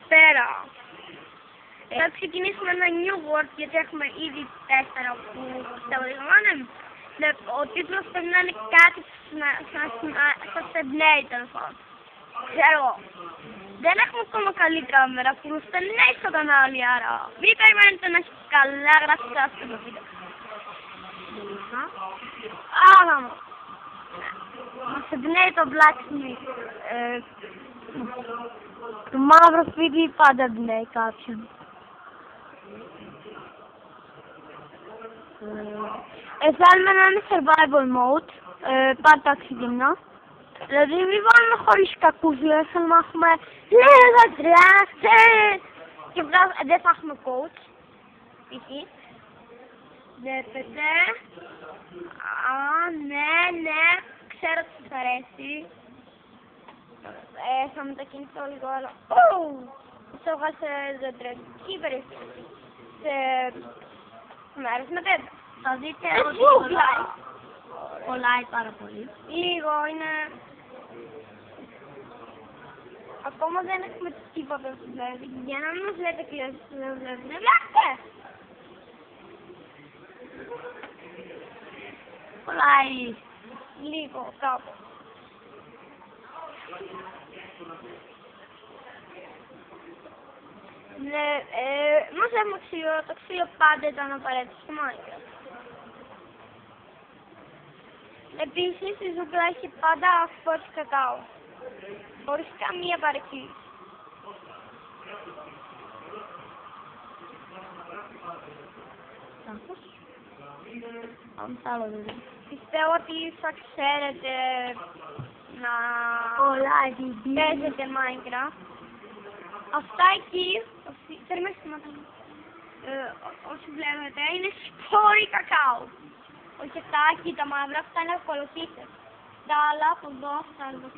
Καλησπέρα. Θα ξεκινήσουμε ένα new word γιατί έχουμε ήδη 4 που πιστεύω ότι ο τίτλος πρέπει να είναι κάτι σας εμπνέει τέλος πάντων. Ξέρω, δεν έχουμε ακόμα καλή κάμερα που δεν είναι στο κανάλι, άρα μην περιμένετε να έχει καλά γραφικά στο βίντεο. Άρα, μας εμπνέει το blacksmith. Το μαύρο σπίτι πάντα εμπνέει κάποιον. Θέλουμε να είναι survival mode, πάντα ξεκινά. Δηλαδή μην βάλουμε χωρίς κακούς, δηλαδή θέλουμε να έχουμε λίγα τριάστες και δεν θα έχουμε coach. Εκεί. Βλέπετε. Ναι, ξέρω ότι σας αρέσει. Θα μετακινηθώ λίγο άλλο. Θα βγάλω σε ζωντρική περίπτωση. Σε μέρος με τέτοια. Θα δείτε ότι κολλάει πάρα πολύ. Λίγο είναι... Ακόμα δεν έχουμε τίποτα δηλαδή. Για να μην μας λέτε κλειώσεις δεν βλέπετε. Κολλάει λίγο κάπου. Ναι, μας έχουμε ξύλο, το ξύλο πάντα ήταν απαραίτητο στο Minecraft. Επίσης η ζούγκλα έχει πάντα φως κακάο, χωρίς καμία παρεκκλήση. Πιστεύω ότι θα ξέρετε να παίζετε Minecraft. Αυτά εκεί, όσοι βλέπετε, είναι σπόροι κακάο. Όχι αυτά, εκεί τα μαύρα, αυτά είναι ακολουθήσεις. Τα άλλα από εδώ, αυτά εδώ.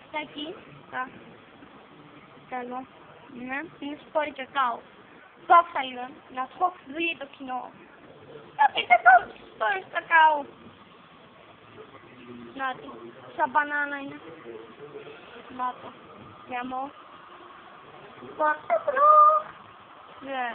Αυτά εκεί, τα εδώ, είναι σπόροι κακάο. Δόξα λίγο, να το δει το κοινό. Είναι σπόροι κακάο. Νάτι, σαν μπανάνα είναι. Να το, γαμό. Ναι.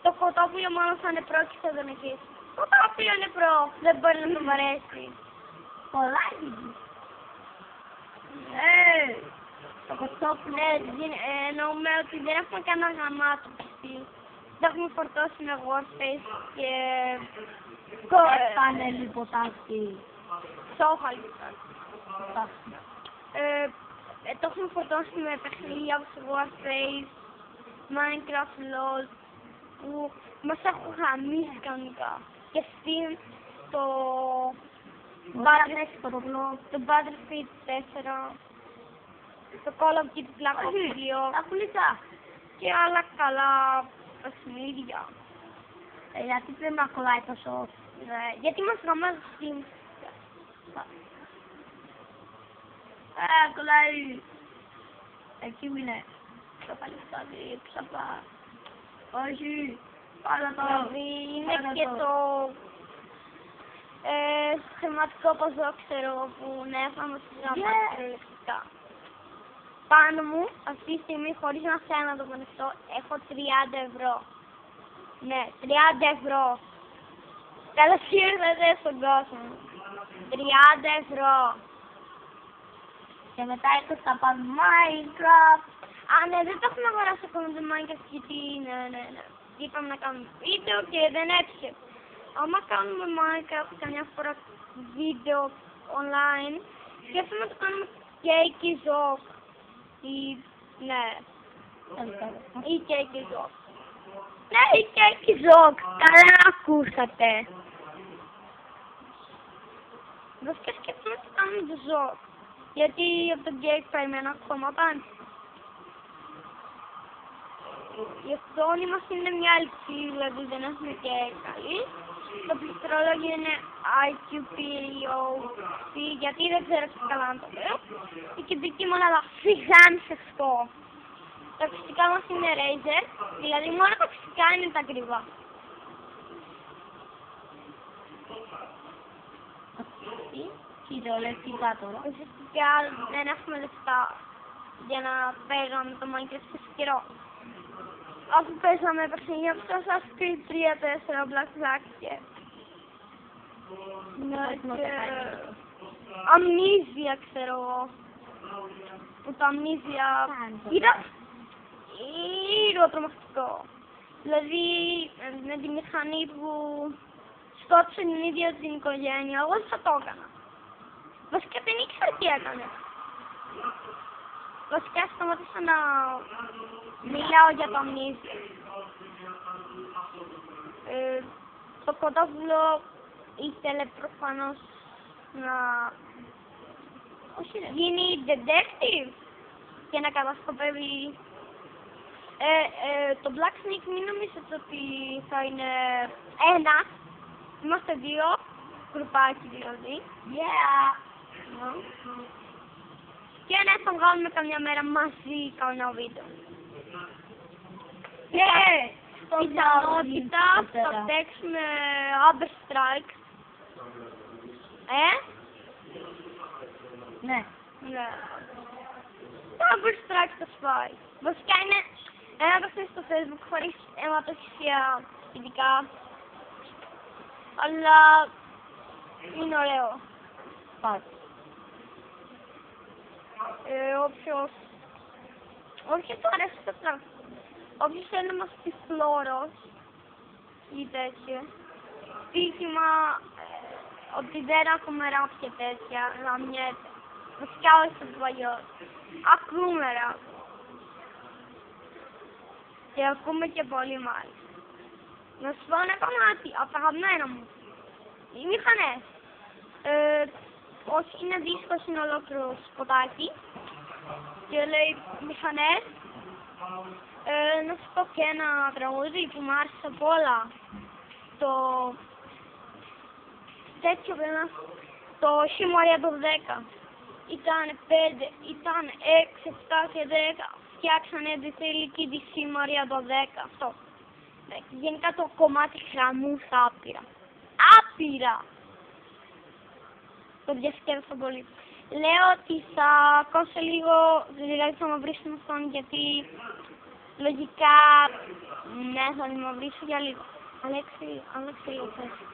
Το κοτόπουλο μόνο θα είναι προ και θα τον εκείς. Το κοτόπουλο είναι προ, δεν μπορεί να το βαρέσει. Κολλάει. Το κοτόπουλο, εννοούμε ότι δεν έχουμε κανένα γαμάτο πιστή. Δεν έχουμε φορτώσει με workspace και... Πάνε λιποτάκι. Σόφα λιποτάκι. Το έχουμε φορτώσει με παιχνίδια όπως Warface, Minecraft, LOL, που μας έχουν χαμίσει κανονικά. Και Steam, το Battlefield 4, το Call of Duty Black Ops 2 και άλλα καλά παιχνίδια. Γιατί πρέπει να κολλάει τόσο, γιατί μας γαμάζει Steam. Κολλάει. Εκεί είναι. Το παλιστάδι, ψαπά. Όχι. Πάρα το. Είναι και το σχηματικό ποδόξερο που έφαμε στις γραμμάτες ελεκτικά. Πάνω μου, αυτή τη στιγμή, χωρίς να θέλω να το γνωστώ, έχω 30 ευρώ. Ναι, 30 ευρώ. Καλώς ήρθατε στον κόσμο. 30 ευρώ. Και μετά έρχεται θα πάμε Minecraft. Ναι, δεν το έχουμε αγοράσει ακόμα το Minecraft γιατί ναι. Είπαμε να κάνουμε βίντεο και δεν έτυχε. Άμα κάνουμε Minecraft καμιά φορά βίντεο online, σκέφτομαι να το κάνουμε Cake Zoc. Ή Cake Zoc. Ναι, η Cake Zoc. Καλά ακούσατε. Βασικά σκέφτομαι να το κάνουμε το Zoc. Γιατί από τον Cake περιμένω ακόμα πάνω. Η οθόνη μας είναι μια LCD, δηλαδή δεν έχουμε και καλή. Το πληκτρολόγιο είναι IQPOC, γιατί δεν ξέρω και καλά να το λέω. Η κεντρική μονάδα φυγάνε αυτό. Τα ακουστικά μας είναι Razer, δηλαδή μόνο τα ακουστικά είναι τα ακριβά. Ιδεολευτικά τώρα. Ουσιαστικά δεν έχουμε λεφτά για να παίζαμε το Minecraft σε καιρό. Αφού παίζαμε παιχνίδια από το Assassin's Creed 3, 4, Black Flag και... Αμνίζια, ξέρω εγώ. Που το Αμνίζια ήταν ήρω-τρομακτικό. Δηλαδή με τη μηχανή που σκότωσε την ίδια την οικογένεια, εγώ δεν θα το έκανα. Βασικά δεν ήξερα τι έκανε. Βασικά σταματήσα να μιλάω για το Αμνίζια. Το κοτόπουλο ήθελε προφανώς να γίνει detective και να κατασκοπεύει. Το Black Snake μην νομίζετε ότι θα είναι ένα. Είμαστε δύο, γκρουπάκι δηλαδή. Yeah! Και ναι, θα βγάλουμε καμιά μέρα μαζί κανένα βίντεο. Και πιθανότητα θα παίξουμε Amber Strike. Ναι. Ναι. Το Amber Strike το σπάει. Βασικά είναι ένα παιχνίδι στο Facebook χωρίς αιματοχυσία ειδικά. Αλλά είναι ωραίο. Πάει. Όποιος... Όχι του αρέσει το πράγμα. Όποιος θέλει να μας πει φλόρος ή τέτοια. Στοίχημα ότι δεν έχουμε ράπ και τέτοια, γαμιέται. Βασικά όχι στο παλιό. Ακούμε ράπ. Και ακούμε και πολύ μάλιστα. Να σου πω ένα κομμάτι, από τα αγαπημένα μου. Οι μηχανές. Όχι, είναι δίσκος, είναι ολόκληρο σποτάκι. Και λέει μηχανές. Να σου πω και ένα τραγούδι που μου άρεσε από όλα. Το... τέτοιο πέρα. Το Χιμωρία το 10. Ήταν 5, ήταν 6, 7 και 10. Φτιάξανε τη θηλυκή τη Χιμωρία το 10. Αυτό. Γενικά το κομμάτι χαμούσα άπειρα. Άπειρα! Το διασκέδασα πολύ. Λέω ότι θα κόψω λίγο, δηλαδή θα μαυρίσω την οθόνη γιατί λογικά ναι θα τη μαυρίσω για λίγο. Άλλαξε λίγο θέση.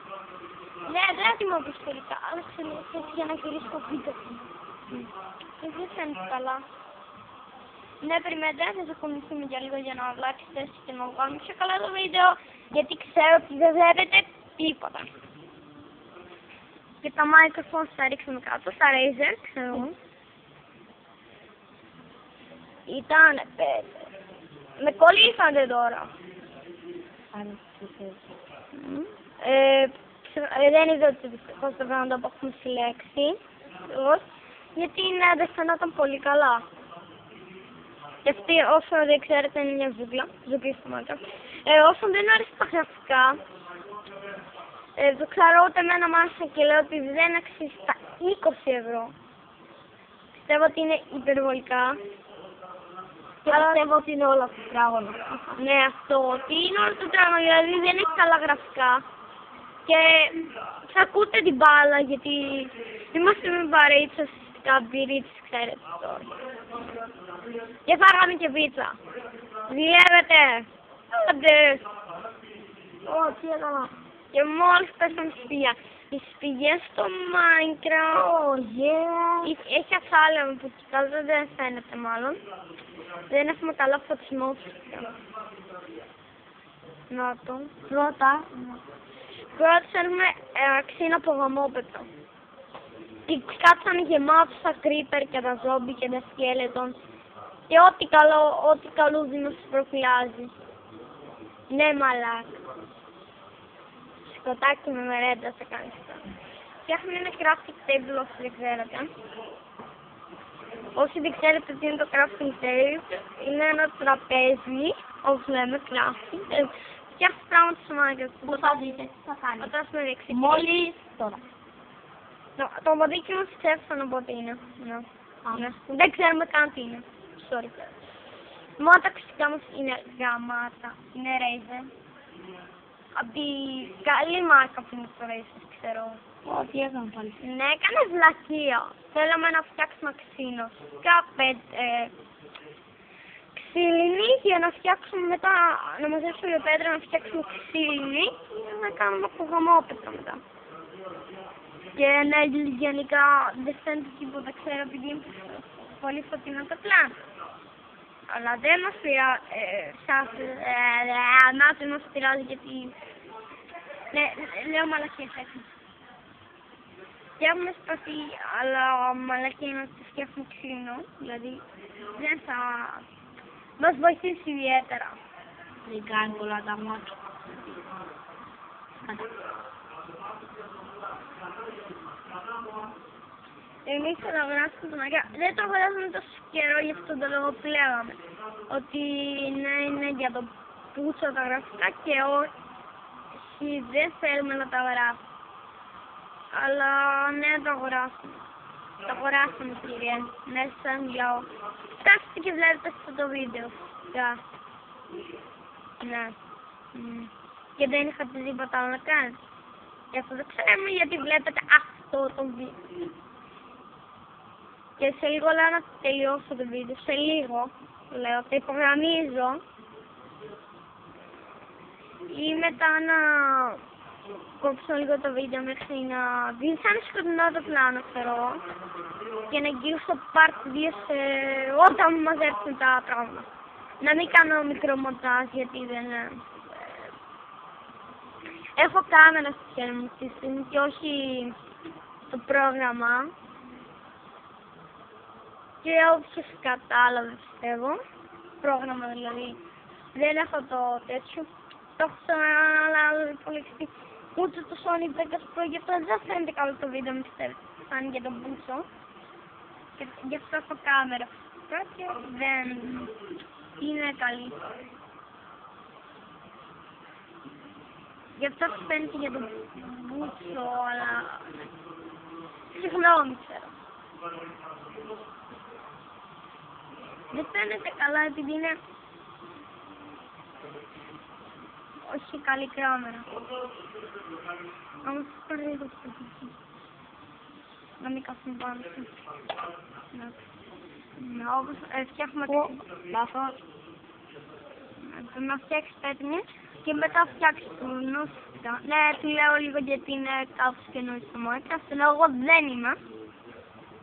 Ναι, δεν θα τη μαυρίσω τελικά. Άλλαξε λίγο θέση για να γυρίσω το βίντεο. Δεν φαίνεται καλά. Ναι, περιμένετε, θα ζεκομιστούμε για λίγο για να αλλάξει θέση και να βγάλουμε πιο καλά το βίντεο γιατί ξέρω ότι δεν βλέπετε τίποτα. Και τα microphones θα ρίξουμε κάτω, στα Razer, ξέρω. Ήτανε 5. Με κολλήσατε τώρα. Δεν είδα ότι δυστυχώς το πράγμα που έχουμε συλλέξει. Γιατί δεν φαινόταν πολύ καλά. Και αυτή όσο δεν ξέρετε είναι μια ζούγκλα. Ζούγκλα στο μάκα. Όσο δεν αρέσει τα γραφικά. Το ξέρω ούτε εμένα μ' άρεσε και λέω ότι δεν αξίζει τα 20 ευρώ. Πιστεύω ότι είναι υπερβολικά. Και πιστεύω ότι είναι όλα το τράγωνα. Ναι, αυτό. Ότι είναι όλο το τράγωνα, δηλαδή δεν έχει καλά γραφικά. Και θα ακούτε την μπάλα γιατί είμαστε με βαρύτσες, καμπυρίτσες, ξέρετε τώρα. Και φάγαμε και πίτσα. Δουλεύετε. Άντε. Τι έκανα. Και μόλις πέσαμε σπηλιά. Οι σπηλιές στο Minecraft έχει ασάλεμα που κοιτάζω, δεν φαίνεται μάλλον. Δεν έχουμε καλά φωτισμό φυσικά. Να το. Πρώτα θέλουμε ξύνα από γαμόπετρο. Και κάτσανε γεμάτος τα creeper και τα zombie και τα skeleton. Και ό,τι καλούδι μας προφυλάζει. Ναι μαλάκα. Σκοτάκι με μερέντα θα κάνεις αυτό. Φτιάχνουμε ένα crafting table όσοι δεν ξέρετε. Όσοι δεν ξέρετε τι είναι το crafting table, είναι ένα τραπέζι, όπως λέμε crafting. Φτιάχνεις πράγματα στο Minecraft. Πώς θα δείτε, τι θα κάνει. Όταν σου με δείξει. Μόλις τώρα. Το ποδίκι μας ξέφτανε από ό,τι είναι. Δεν ξέρουμε καν τι είναι. Sorry. Μόνο τα ακουστικά μας είναι γαμάτα. Είναι Razer. Από τη καλή μάρκα που είναι το Razer, ξέρω. Τι έκανε πάλι. Ναι, έκανε βλακεία. Θέλαμε να φτιάξουμε ξύνο. Ξύλινη για να φτιάξουμε μετά, να μαζέψουμε πέτρα, να φτιάξουμε ξύλινη και να κάνουμε κουγαμόπετρα μετά. Και ναι, γενικά δεν φαίνεται τίποτα, ξέρω, επειδή είναι πολύ φωτεινό το πλάνο. Αλλά δεν μας πειράζει γιατί... Ναι, λέω μαλακίες έτσι. Φτιάχνουμε σπαθί, αλλά μαλακία είναι ότι φτιάχνουμε ξύλινο, δηλαδή δεν θα μας βοηθήσει ιδιαίτερα. Δεν κάνει πολλά τα μάτια. Εμείς θα αγοράσουμε τον Αγία. Δεν το αγοράσουμε τόσο καιρό για αυτόν τον λόγο που λέγαμε. Ότι ναι, είναι για το πούσο τα γραφικά και όχι, δεν θέλουμε να τα αγοράσουμε. Αλλά ναι, το αγοράσουμε. Το αγοράσουμε, κύριε. Ναι, σαν για όλους. Κοιτάξτε και βλέπετε αυτό το βίντεο. Ναι. Και δεν είχατε τίποτα άλλο να κάνετε. Γι' αυτό δεν ξέρουμε γιατί βλέπετε αυτό το βίντεο. Και σε λίγο λέω να τελειώσω το βίντεο. Σε λίγο λέω, το υπογραμμίζω. Ή μετά να κόψω λίγο το βίντεο μέχρι να δει σαν σκοτεινό το πλάνο, ξέρω. Και να γύρω στο part 2 όταν μαζέψουν τα πράγματα. Να μην κάνω μικρό μοντάζ γιατί δεν... Έχω κάμερα στη χέρια μου αυτή τη στιγμή και όχι το πρόγραμμα. Και όποιος κατάλαβε πιστεύω, πρόγραμμα δηλαδή, δεν έχω το τέτοιο. Το έχω σε ένα άλλο υπολογιστή. Ούτε το Sony Vegas Pro, γι' αυτό δεν φαίνεται καλό το βίντεο, με πιστεύετε. Σαν για τον μπούσο. Και γι' αυτό έχω κάμερα. Και δεν είναι καλή. Γι' αυτό φαίνεται για τον μπούσο, αλλά... Συγγνώμη, ξέρω. Δεν φαίνεται καλά επειδή είναι... Όχι καλή κάμερα. Όμως πάρε λίγο στο πίσω. Να μην κάθουμε πάνω σου. Ναι, όπως φτιάχνουμε... Λάθος. Να φτιάξεις πέτρινες και μετά φτιάξεις του νους. Ναι, του λέω λίγο γιατί είναι κάπως καινούριο στο Minecraft, ενώ εγώ δεν είμαι.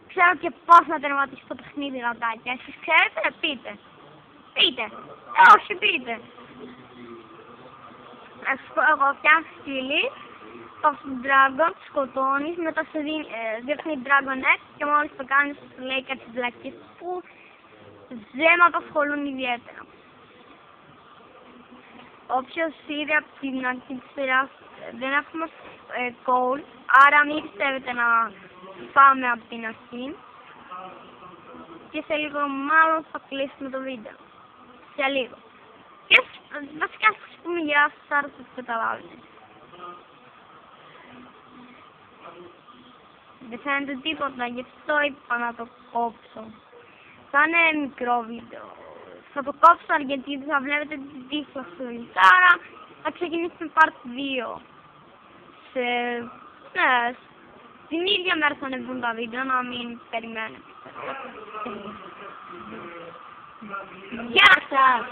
Ξέρω και πώς να τερματίσει το παιχνίδι, γατάκια. Εσείς ξέρετε, πείτε. Πείτε. Όχι, πείτε. Ας πω, εγώ φτιάχνω σκυλί, πάω στον Dragon, σκοτώνεις, μετά σου δείχνει Dragon X και μόλις το κάνεις σου λέει κάτι βλακίες που δεν με απασχολούν ιδιαίτερα. Όποιος είδε από την αρχή της σειράς δεν έχουμε coal, άρα μην πιστεύετε να πάμε από την αρχή. Και σε λίγο μάλλον θα κλείσουμε το βίντεο. Σε λίγο. Και βασικά σας πούμε γεια σας, άρα θα καταλάβετε. Δεν φαίνεται τίποτα, γι' αυτό είπα να το κόψω. Θα είναι μικρό βίντεο. Θα το κόψω γιατί θα βλέπετε την τύχla στο άρα θα ξεκινήσουμε part 2. Ναι, την ίδια μέρα θα ανεβούν τα βίντεο, να μην περιμένετε. Γεια σας!